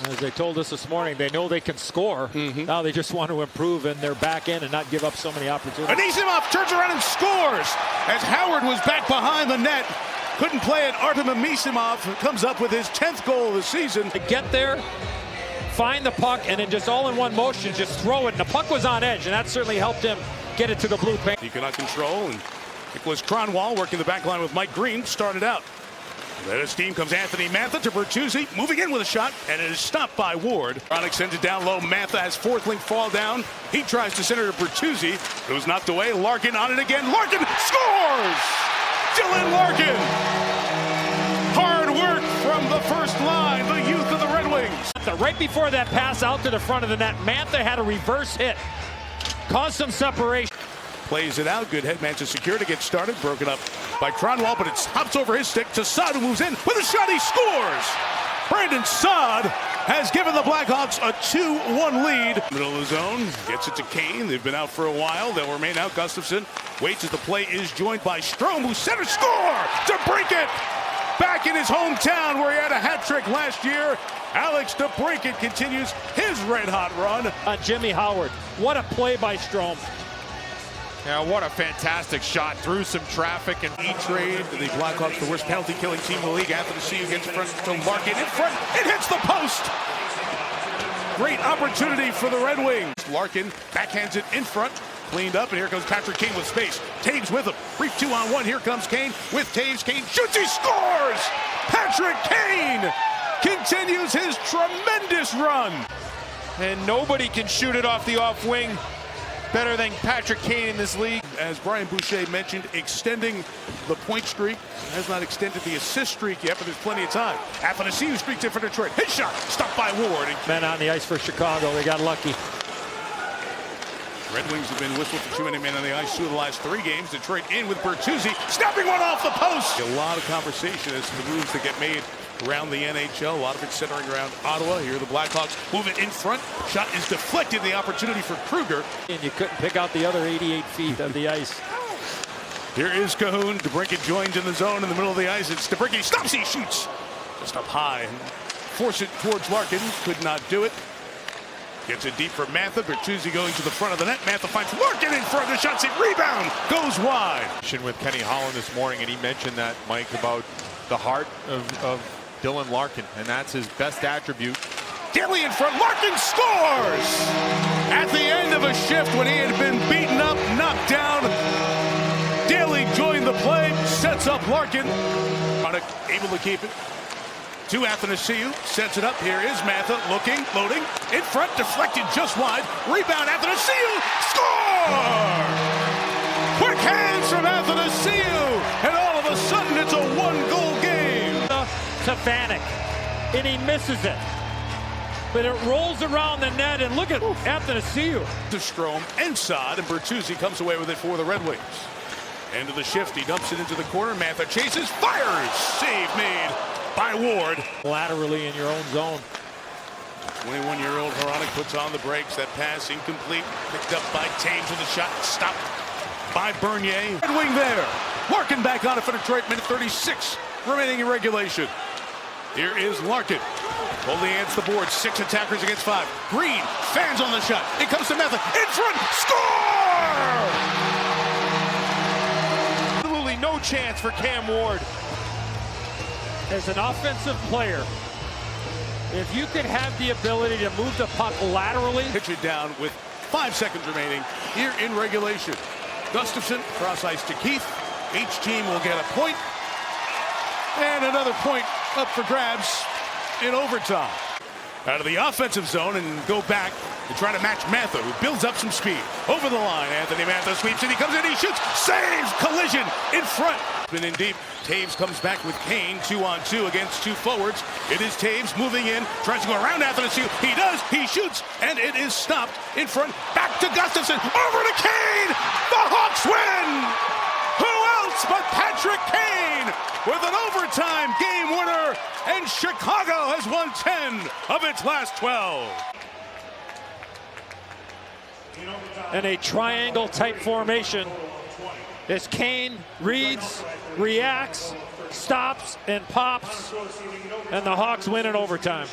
As they told us this morning, they know they can score. Now they just want to improve in their back end and not give up so many opportunities. Anisimov turns around and scores as Howard was back behind the net. Couldn't play it. Artem Anisimov comes up with his 10th goal of the season. To get there, find the puck, and then just all in one motion, just throw it. And the puck was on edge, and that certainly helped him get it to the blue paint. He cannot control, and it was Cronwall working the back line with Mike Green. Started out. Then his team comes Anthony Mantha to Bertuzzi, moving in with a shot, and it is stopped by Ward. Chronic sends it down low. Mantha has Forthling fall down. He tries to center to Bertuzzi. It was knocked away. Larkin on it again. Larkin scores! Dylan Larkin! Hard work from the first line, the youth of the Red Wings. Right before that pass out to the front of the net, Mantha had a reverse hit. Caused some separation. Plays it out. Good headman to secure to get started. Broken up by Cronwall, but it hops over his stick to Saad, who moves in with a shot. He scores! Brandon Saad has given the Blackhawks a 2-1 lead. Middle of the zone. Gets it to Kane. They've been out for a while. They'll remain out. Gustafsson waits as the play is joined by Strome, who center score to break it. Back in his hometown where he had a hat trick last year. Alex DeBrincat continues his red-hot run. Jimmy Howard. What a play by Strome. Yeah, what a fantastic shot through some traffic. And E-Trade, the Blackhawks, the worst penalty-killing team in the league. After the CU gets in front to Larkin in front. It hits the post. Great opportunity for the Red Wings. Larkin backhands it in front. Cleaned up, and here comes Patrick Kane with space. Taves with him. Brief 2-on-1. Here comes Kane with Taves. Kane shoots. He scores! Patrick Kane continues his tremendous run. And nobody can shoot it off the off wing better than Patrick Kane in this league. As Brian Boucher mentioned, extending the point streak. Has not extended the assist streak yet, but there's plenty of time. Athanasiou streaks in for Detroit. His shot stopped by Ward. Men on the ice for Chicago. They got lucky. Red Wings have been whistled for too many men on the ice 2 of the last 3 games. Detroit in with Bertuzzi, snapping one off the post. A lot of conversation as to the moves that get made around the NHL. A lot of it centering around Ottawa. Here the Blackhawks move it in front. Shot is deflected. The opportunity for Kruger. And you couldn't pick out the other 88 feet of the ice. Here is Cahoon. DeBrincat joins in the zone in the middle of the ice. It's DeBrincat. He stops. He shoots. Just up high. Force it towards Larkin. Could not do it. Gets it deep for Mantha. Bertuzzi going to the front of the net. Mantha finds Larkin in front of the shot. Rebound goes wide. With Kenny Holland this morning, and he mentioned that, Mike, about the heart of Dylan Larkin, and that's his best attribute. Daly in front. Larkin scores! At the end of a shift when he had been beaten up, knocked down, Daly joined the play, sets up Larkin. Able to keep it. To Athanasiou, sets it up. Here is Mantha looking, loading, in front, deflected just wide. Rebound, Athanasiou, score! Quick hands from Athanasiou, and all of a sudden it's a 1-goal game. To Vanek, and he misses it. But it rolls around the net, and look at Athanasiou. To Strome and Saad, and Bertuzzi comes away with it for the Red Wings. End of the shift, he dumps it into the corner. Mantha chases, fires! Save made by Ward. Laterally in your own zone. 21-year-old Hronek puts on the brakes. That pass incomplete. Picked up by Taves with a shot. Stopped by Bernier. Red Wing there. Larkin back on it for Detroit. Minute 36 remaining in regulation. Here is Larkin. Holding against the board. 6 attackers against 5. Green fans on the shot. It comes to Mantha. In front. Score! Absolutely no chance for Cam Ward. As an offensive player, if you could have the ability to move the puck laterally. Pitch it down with 5 seconds remaining here in regulation. Gustafsson cross ice to Keith. Each team will get a point. And another point up for grabs in overtime. Out of the offensive zone and go back to try to match Mantha, who builds up some speed. Over the line, Anthony Mantha sweeps it. He comes in, he shoots, saves, collision in front. Been in deep. Taves comes back with Kane, 2-on-2 against 2 forwards. It is Taves moving in, tries to go around Athanasiou. He does, he shoots, and it is stopped in front. Back to Gustafsson, over to Kane. The Hawks win. Who else but Patrick Kane with an overtime game winner, and Chicago has won 10 of its last 12. In a triangle type formation, as Kane reads, reacts, stops, and pops, and the Hawks win in overtime.